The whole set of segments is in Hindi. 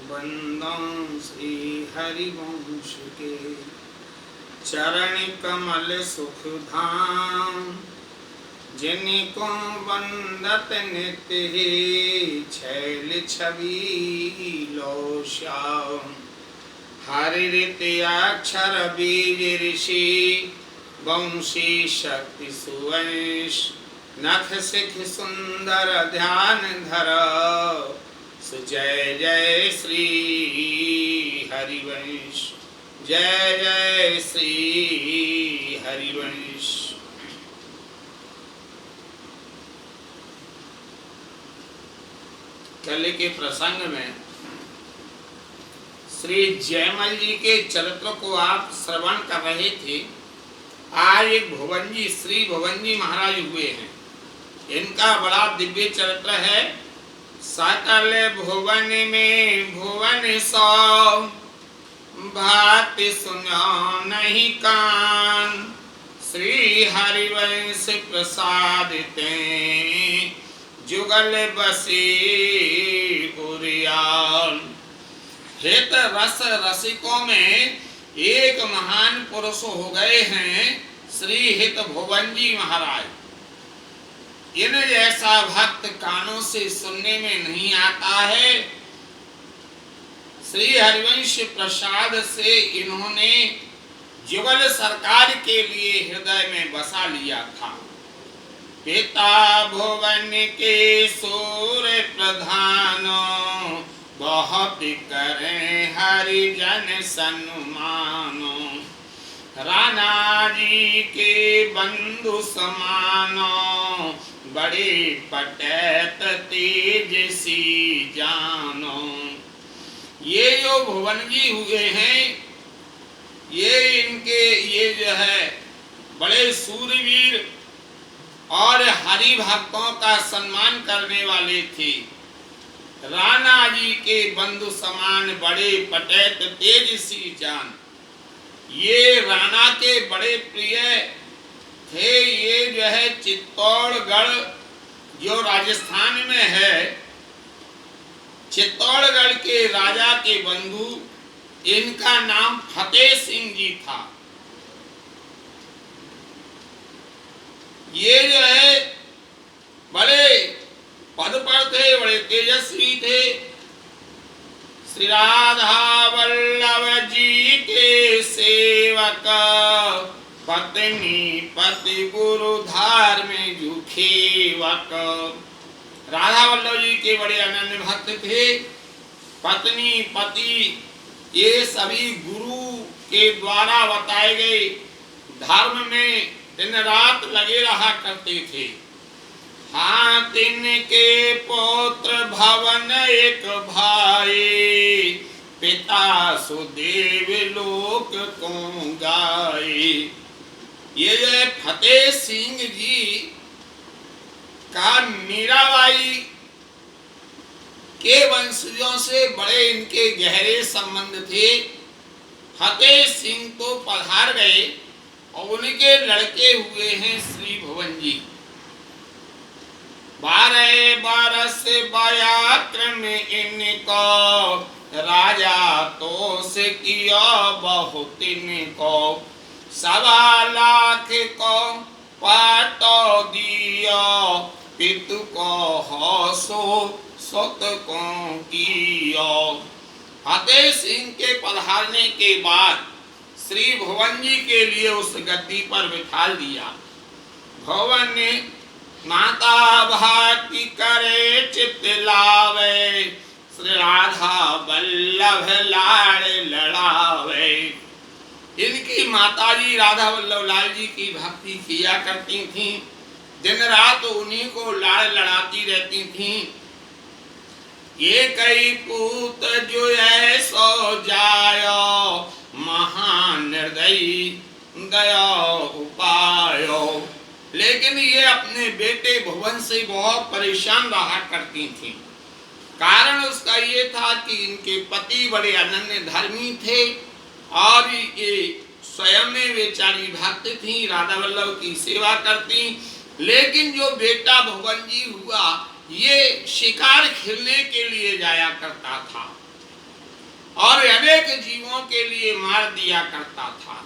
बंदों श्री हरिवंश के चरण कमल सुख धाम, जिनको वंदत नित्य ही छैल छवि लो श्याम। हरि रीति अक्षर बीज ऋषि, वंशी शक्ति सुवंश, नख सिख सुंदर ध्यान धर, जय जय श्री हरिवंश, जय जय श्री हरिवंश। कल के प्रसंग में श्री जयमल जी के चरित्र को आप श्रवण कर रहे थे। आज एक भुवनजी श्री भुवनजी महाराज हुए हैं। इनका बड़ा दिव्य चरित्र है। सकल भुवन में भुवन सौ, भाति सुनो नहीं कान, श्री हरिवंश प्रसादिते जुगल बसी उरियाल। हित रस रसिकों में एक महान पुरुष हो गए हैं श्री हित भुवनजी महाराज। इन जैसा भक्त कानों से सुनने में नहीं आता है। श्री हरिवंश प्रसाद से इन्होंने जुगल सरकार के लिए हृदय में बसा लिया था। पिता भुवन के सूर्य प्रधानो, बहुत करें हरिजन सन्मानो, राणा जी के बंधु समानो, बड़े पटैत तेजसी जानो। ये जो भुवन जी हुए हैं, ये जो है बड़े सूरवीर और हरि भक्तों का सम्मान करने वाले थे। राणा जी के बंधु समान, बड़े पटैत तेजसी जान। ये राणा के बड़े प्रिय थे। ये जो है चित्तौड़गढ़ जो राजस्थान में है, चित्तौड़गढ़ के राजा के बंधु, इनका नाम फतेह सिंह जी था। ये जो है बड़े पद पर थे, बड़े तेजस्वी थे। श्री राधा वल्लभ जी के सेवक, पत्नी पति गुरु धार में झुकेवक। राधा वल्लभ जी के बड़े अनन्य भक्त थे। पत्नी पति ये सभी गुरु के द्वारा बताए गए धर्म में दिन रात लगे रहा करते थे। हाँ, तिनके पुत्र भवन एक भाई, पिता सुदेव लोक को गाए। ये जो फतेह सिंह जी का मीराबाई के वंशजों से बड़े इनके गहरे संबंध थे। फतेह सिंह तो पधार गए और उनके लड़के हुए हैं श्री भुवनजी। 12 बरस बयाक्रम इनको, राजा तो से किया बहुत इनको, 1.25 लाख को पाटो दिया, पितु को हौसो सुत को किया। फतेह सिंह के पधारने के बाद श्री भुवनजी के लिए उस गद्दी पर बिठा दिया। भुवन ने माता भाती करे चित लावे, श्री राधा वल्लभ लाड़ लड़ावे। इनकी माताजी राधा वल्लभ लाल जी की भक्ति किया करती थीं। दिन रात उन्हीं को लाड़ लड़ाती रहती थीं। ये कई पूत जो ऐसो जायो, महान हृदय गया उपायो। लेकिन ये अपने बेटे भुवन से बहुत परेशान रहा करती थीं। कारण उसका ये था कि इनके पति बड़े अनन्य धर्मी थे और ये स्वयं में बेचारी भक्त थी, राधा वल्लभ की सेवा करती। लेकिन जो बेटा भुवनजी हुआ, ये शिकार खेलने के लिए जाया करता था जीवों के लिए मार दिया करता था।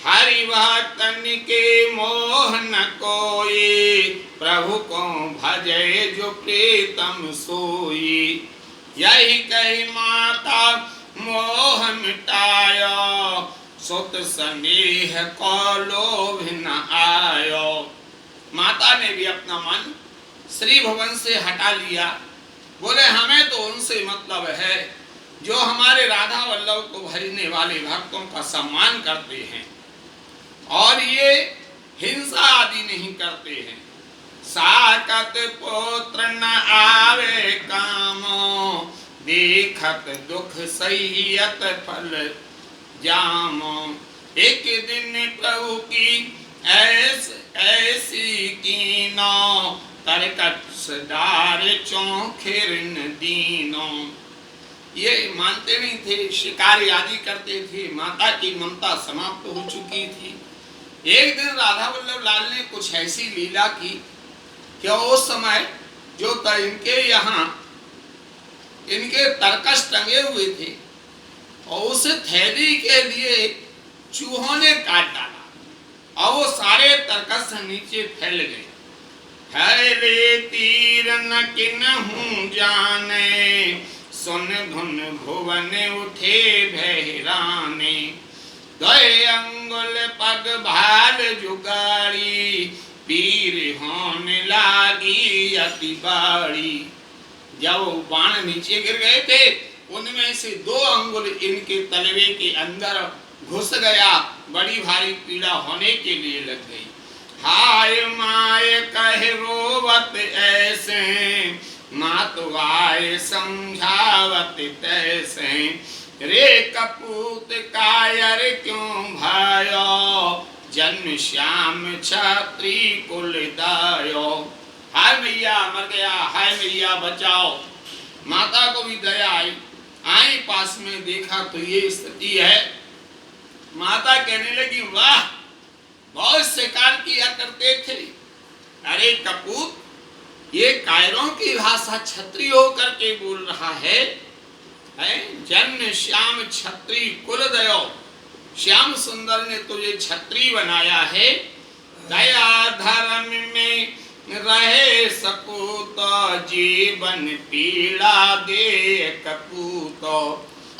हरि भक्तन के मोह न कोई, प्रभु को भजे जो प्रीतम सोई। यही कही माता मोह मिटायो, सुत स्नेह को लोभ न आयो। माता ने भी अपना मन श्री भवन से हटा लिया। बोले हमें तो उनसे मतलब है जो हमारे राधा वल्लभ को भजने वाले भक्तों का सम्मान करते हैं और ये हिंसा आदि नहीं करते हैं। साकत पुत्र न आवे कामो, देखत दुख सहियत फल जामो। एक दिन प्रभु की ऐसी कीनो, तरकस डार चौखिरन दीनो। ये मानते नहीं थे, शिकार आदि करते थे, माता की ममता समाप्त हो चुकी थी। एक दिन राधा वल्लभ लाल ने कुछ ऐसी लीला की कि उस समय जो इनके यहाँ इनके तरकस टंगे हुए थे और उस थैली के लिए चूहों ने काट डाला और वो सारे तरकस नीचे फैल गए। थैले तीर न किन्हु जाने, सुन धुन भुवन उठे बहराने। गए अंगुल पग भाल जुगाड़ी, पीर होने लागी अति बाड़ी। जब बाण नीचे गिर गए थे उनमें से 2 अंगुल इनके तलवे के अंदर घुस गया, बड़ी भारी पीड़ा होने के लिए लग गई। हाय माय कहे रोवत ऐसे, मातवाय समझावत तैसे। रे कपूत कायर क्यों भायो, जन्म श्याम छत्री कुल दायो। हाय मैया मर गया, हाय मैया बचाओ। माता को भी दया आई पास में देखा तो ये स्थिति है। माता कहने लगी वाह, बहुत शिकार किया करते थे। अरे कपूत, ये कायरों की भाषा छत्री होकर के बोल रहा है। जन्म श्याम छत्री कुल दयो, श्याम सुंदर ने तुझे छत्री बनाया है। दया धर्म में रहे सपूत, जीवन पीड़ा दे कपूत।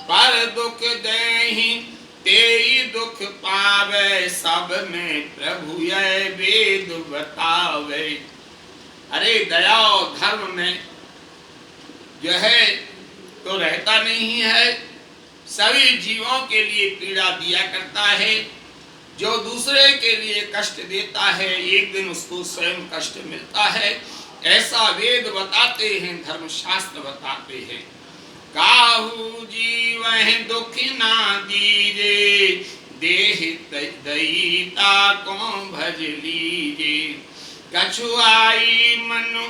पर दुख देहि तेई दुख पावे, सब में प्रभु यह वेद बतावे। अरे दया और धर्म में जो है तो रहता नहीं है, सभी जीवों के लिए पीड़ा दिया करता है। जो दूसरे के लिए कष्ट देता है एक दिन उसको स्वयं कष्ट मिलता है, ऐसा वेद बताते हैं, धर्मशास्त्र बताते हैं। काहू जीवह दुख ना दीजे, देह दयिता को भज लीजे। कछु आई मनु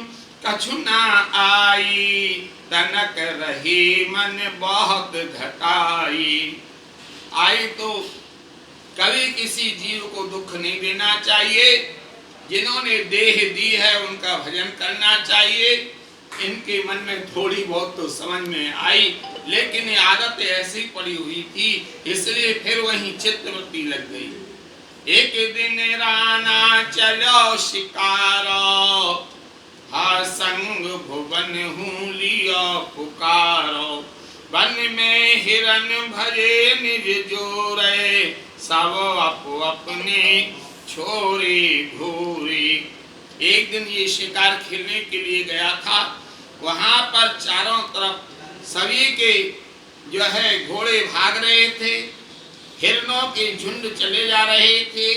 कछु ना आई, तनक रही मन बहुत घटाई। आई तो कभी किसी जीव को दुख नहीं देना चाहिए। जिन्होंने देह दी है उनका भजन करना चाहिए। इनके मन में थोड़ी बहुत तो समझ में आई, लेकिन ये आदत ऐसी पड़ी हुई थी, इसलिए फिर वहीं चित्तवृत्ति लग गई। एक दिन राना चलो शिकारो, हा संग भुवन हूँ लियो पुकारो। वन में हिरन भरे निज जोरे, सब अपो अपने छोरे घोरे। एक दिन ये शिकार खेलने के लिए गया था। वहां पर चारों तरफ सभी के जो है घोड़े भाग रहे थे, हिरणों के झुंड चले जा रहे थे।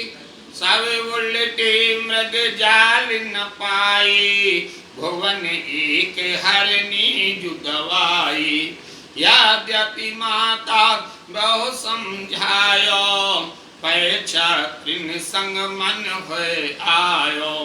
सब उल्टे मृग जाल न पाए, भुवन एक हरनी जुगवाई। यद्यपि माता बहु समझायो, पैचा कृन संग मन होय आयो।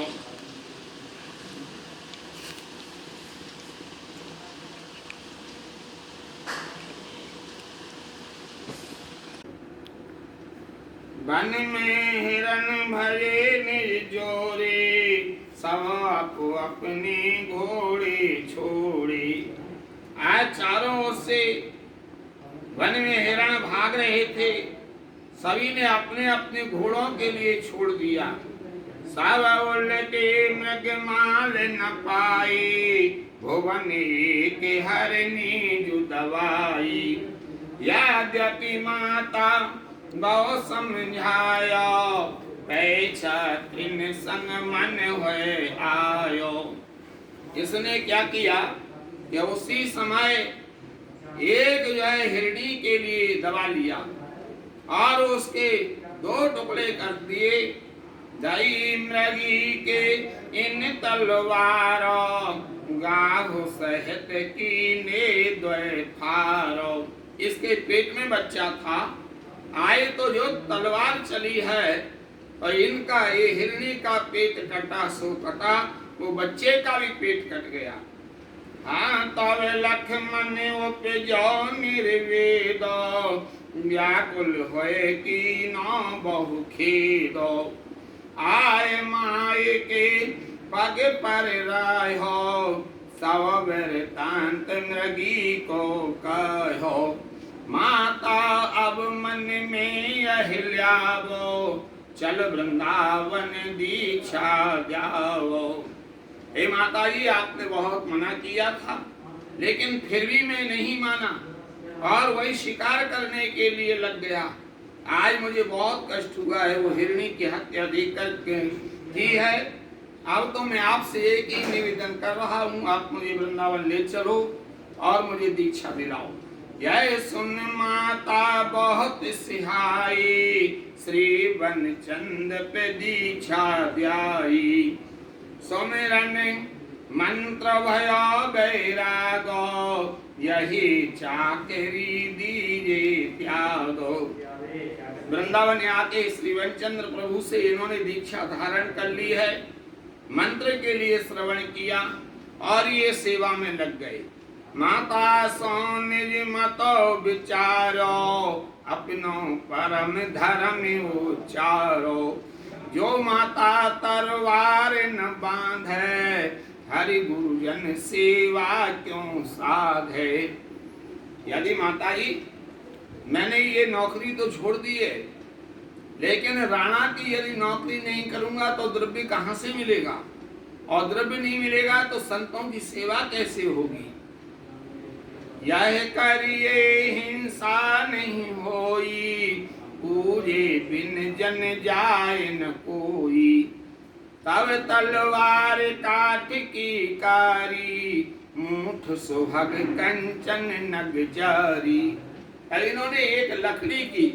वन में हिरन भरे निज जोरे, सब आपो अपने घोड़े छोड़े। आज चारों ओर से वन में हिरण भाग रहे थे, सभी ने अपने अपने घोड़ों के लिए छोड़ दिया। सब उल्टे मृग माल न पाई, भुवन के हरनी जो दवाई। यद्यपि माता बहु समझायो, पैसा त्रिन संग मन हुए आयो। इसने क्या किया कि उसी समय एक जो है हिरणी के लिए दबा लिया और उसके 2 टुकड़े कर दिए। दई मृगी के इन तलवारों, गाहु सहित कीने द्वय फारो। इसके पेट में बच्चा था, आए तो जो तलवार चली है और इनका ये हिरणी का पेट कटा सो कटा, वो बच्चे का भी पेट कट गया। हाँ तब लक्ष्मण उपजो निर्वेदो, व्याकुल होए की न बहु खेदो। आय माय के पग पर रहो, सब वृतांत मृगी को कहो। माता अब मन में अहिल्यावो, चल वृंदावन दीक्षा जाओ। हे माता जी, आपने बहुत मना किया था, लेकिन फिर भी मैं नहीं माना और वही शिकार करने के लिए लग गया। आज मुझे बहुत कष्ट हुआ है वो हिरणी की हत्या देखकर की है। अब तो मैं आपसे एक ही निवेदन कर रहा हूँ, आप मुझे वृंदावन ले चलो और मुझे दीक्षा दिलाओ। यह सुन माता बहुत सिहाई, श्री वन चंद पे दीक्षा द्याई। सुमिरन मंत्र भयो बैरागो, यही चाकरी दीजे त्यागो। वृंदावन आके श्री वनचंद्र प्रभु से इन्होंने दीक्षा धारण कर ली है, मंत्र के लिए श्रवण किया और ये सेवा में लग गए। माता सो निज मतो विचारो, अपनो परम धर्म उचारो। जो माता तरवार न बांधे, हरि गुरुजन सेवा क्यों साधे। यदि माता जी मैंने ये नौकरी तो छोड़ दी है, लेकिन राणा की यदि नौकरी नहीं करूंगा तो द्रव्य कहां से मिलेगा, और द्रव्य नहीं मिलेगा तो संतों की सेवा कैसे होगी। यह करिए हिंसा नहीं होई, पूजे बिन जन जाए न कोई। तब तलवार काट की कारी, मूठ सुभग कंचन नग जारी। इन्होंने एक लकड़ी की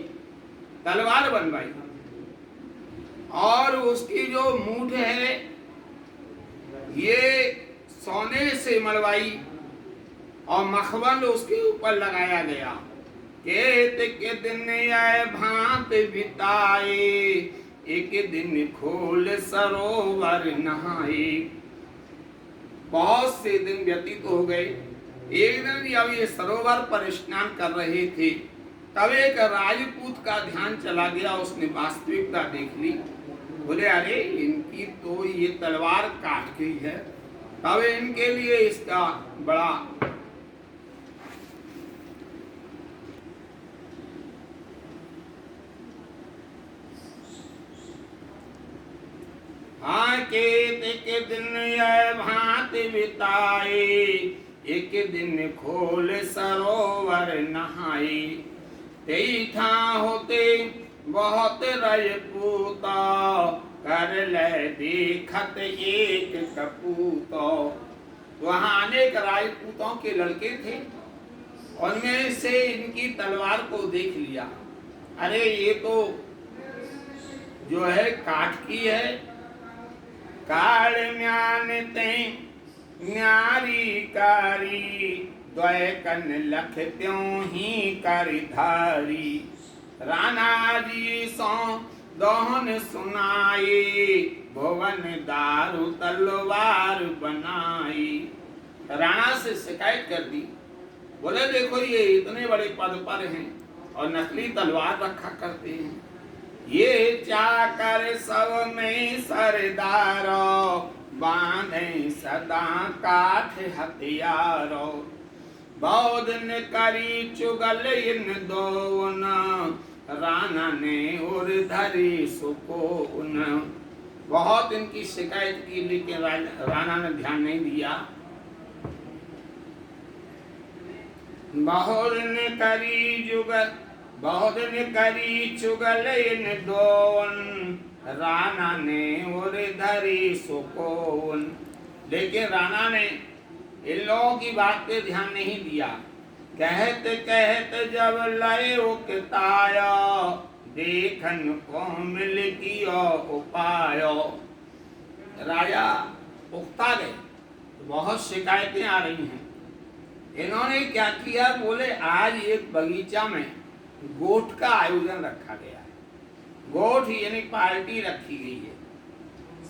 तलवार बनवाई और उसकी जो मूठ है ये सोने से मड़वाई और मखमल उसके ऊपर लगाया गया। केत के दिन आए भांत बिताए, एक दिन खोल सरोवर नहाए। बहुत से दिन व्यतीत हो गए। एक दिन जब ये सरोवर पर स्नान कर रहे थे, तब एक राजपूत का ध्यान चला गया, उसने वास्तविकता देख ली। बोले अरे इनकी तो ये तलवार काट गई है। तब इनके लिए इसका बड़ा के दिन यह भांत बिताए, एक दिन खोल सरोवर नहाए। तेई था होते बहुत राजपूता, कर ले देखत एक कपूतो। वहां अनेक राजपूतों के लड़के थे, उनमें से इनकी तलवार को देख लिया। अरे ये तो जो है काठ की है। काल म्यान ते न्यारी कारी, द्वय कन लख त्यों ही कर धारी। राणा जी सो दोहन सुनाई, भुवन दारू तलवार बनाई। राणा से शिकायत कर दी। बोले देखो ये इतने बड़े पद पर हैं और नकली तलवार रखा करते हैं। ये चाकर सब में सरदारो, बांधे सदा काठ हथियारो। बहुत दिन करी चुगल इन दोन, राणा ने और धरी सुकोन। बहुत इनकी शिकायत की, लेकिन राणा ने ध्यान नहीं दिया। बहुत दिन करी चुगल इन दोन, राणा ने और धरी सुकोन। लेकिन राणा ने इन लोगों की बात पे ध्यान नहीं दिया। कहते कहते जब लय उकताया, देखन को मिल कियो उपाय। राजा उकता गए, बहुत शिकायतें आ रही हैं। इन्होंने क्या किया, बोले आज एक बगीचा में गोठ का आयोजन रखा गया है। गोठ यानी पार्टी रखी गई है,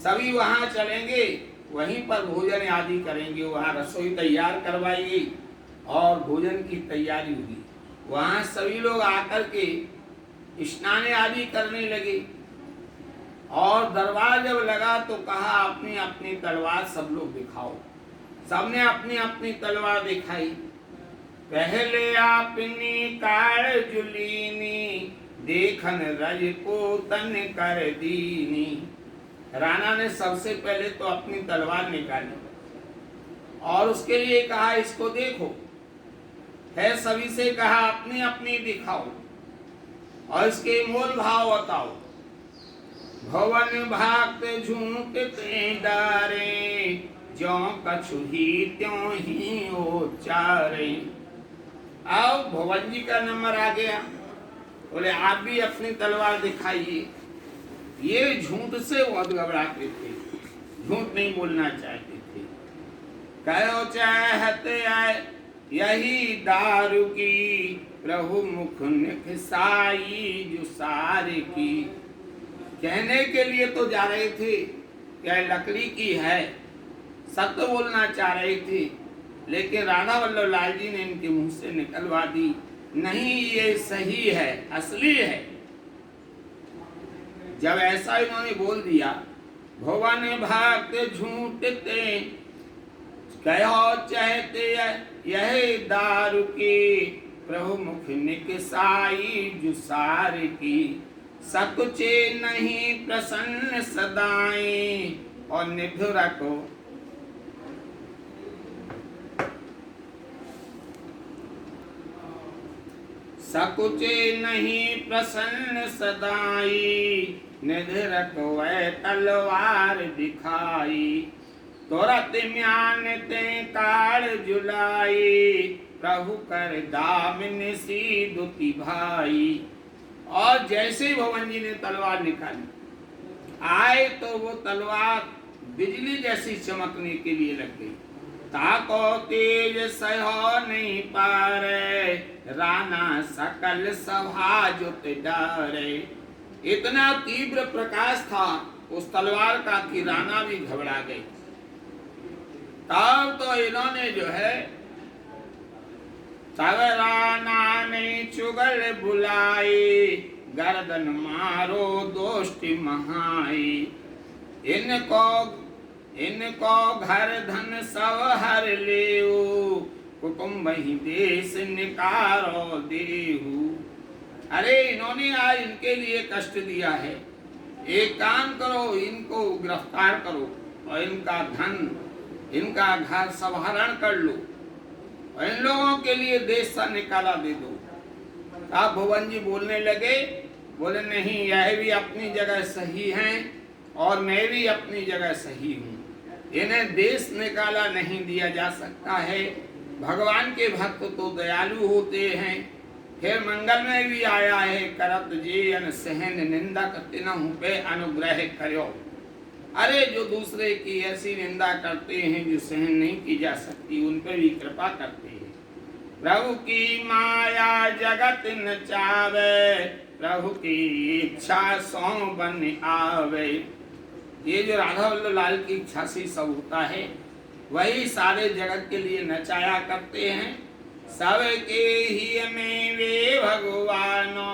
सभी वहां चलेंगे, वहीं पर भोजन आदि करेंगे। वहां रसोई तैयार करवाई गई और भोजन की तैयारी हुई। वहां सभी लोग आकर के स्नान आदि करने लगे। और दरबार जब लगा तो कहा अपनी अपनी तलवार सब लोग दिखाओ। सबने अपनी अपनी तलवार दिखाई। पहले अपनी काल जुलीनी, देखन रज को तन कर दीनी। राणा ने सबसे पहले तो अपनी तलवार निकाली और उसके लिए कहा इसको देखो। है सभी से कहा अपनी अपनी दिखाओ और इसके मोल भाव बताओ। भवन भागत झूठते डारे, ज्यों कछु ही त्यों ही उच्चारे। आओ भवन जी का नंबर आ गया। बोले आप भी अपनी तलवार दिखाइए। ये झूठ से बहुत घबराते थे, झूठ नहीं बोलना चाहते थे। कहो चाहते आए यही दारू की, प्रभु मुख निखसाई जुसार की। कहने के लिए तो जा रहे थे क्या लकड़ी की है, सत्य बोलना चाह रहे थे, लेकिन राणा वल्लभ लाल जी ने इनके मुंह से निकलवा दी, नहीं ये सही है, असली है। जब ऐसा इन्होंने बोल दिया, भवन भागते झूठते, कहो चाहते यही दारू की, प्रभु मुख निकसाई जुसार की। सकुचे नहीं प्रसन्न सदाई, और निधुरा को सकुचे नहीं प्रसन्न सदाई, निधरक वै तलवार दिखाई। तुरत म्यान ते काल जुलाई, प्रभु कर दामिन सी दुति भाई। और जैसे भवन जी ने तलवार निकाली, आए तो वो तलवार बिजली जैसी चमकने के लिए लग गई। ताको तेज सहो नहीं पारे, राणा सकल सभा जुत डारे। इतना तीव्र प्रकाश था उस तलवार का कि राणा भी घबरा गए। तब तो इन्होंने जो है, तब राणा ने चुगल बुलाई, गर्दन मारो दोष्टि महाई। इनको घर धन सब हर लेऊ, कुटुम्ब ही देश निकारो देहू। अरे इन्होंने आज इनके लिए कष्ट दिया है, एक काम करो, इनको गिरफ्तार करो और इनका धन, इनका घर सब हरण कर लो और इन लोगों के लिए देश से निकाला दे दो। आप भुवन जी बोलने लगे, बोले नहीं, यह भी अपनी जगह सही हैं और मैं भी अपनी जगह सही हूँ। इन्हें देश निकाला नहीं दिया जा सकता है। भगवान के भक्त तो दयालु होते हैं। फिर मंगल में भी आया है, करत जे अन सहन निंदक तिनहु पे अनुग्रह करो। अरे जो दूसरे की ऐसी निंदा करते हैं जो सहन नहीं की जा सकती, उन पर भी कृपा करते हैं। प्रभु की माया जगत न चावे, प्रभु की इच्छा सौ बन आवे। ये जो राधा वल्लभ लाल की इच्छा से सब होता है, वही सारे जगत के लिए नचाया करते हैं। सबके ही में वे भगवानो,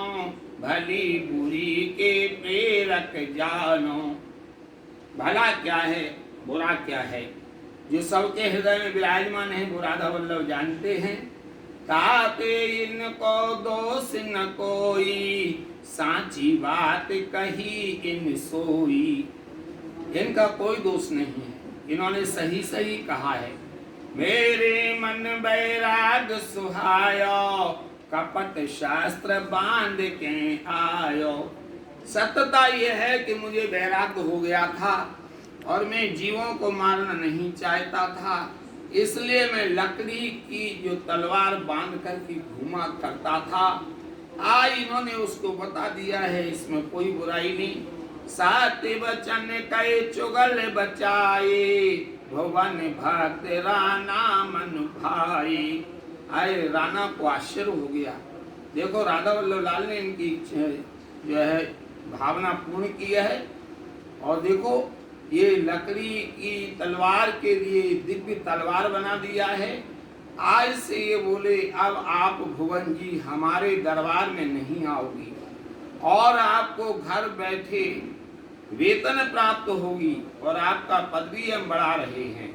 भली बुरी के प्रेरक जानो। भला क्या है, बुरा क्या है, जो सबके हृदय में विराजमान है, वो राधा वल्लभ जानते हैं। ताते इनको दोष न कोई, सांची बात कही इन सोई। इनका कोई दोष नहीं है, इन्होंने सही सही कहा है। मेरे मन बैराग सुहायो, कपट शास्त्र बांध के आयो। सत्यता यह है कि मुझे वैराग्य हो गया था और मैं जीवों को मारना नहीं चाहता था, इसलिए मैं लकड़ी की जो तलवार बांध कर के घूमा करता था। आज इन्होंने उसको बता दिया है, इसमें कोई बुराई नहीं। सात वचन कहे चुगल बचाए, भवन भक्त राणा मन भाई। आए राणा को आश्चर्य हो गया। देखो राधा वल्लभ लाल ने इनकी जो है भावना पूर्ण की है। और देखो ये लकड़ी की तलवार के लिए दिव्य तलवार बना दिया है। आज से ये बोले अब आप भुवन जी हमारे दरबार में नहीं आओगी और आपको घर बैठे वेतन प्राप्त होगी और आपका पद भी हम बढ़ा रहे हैं।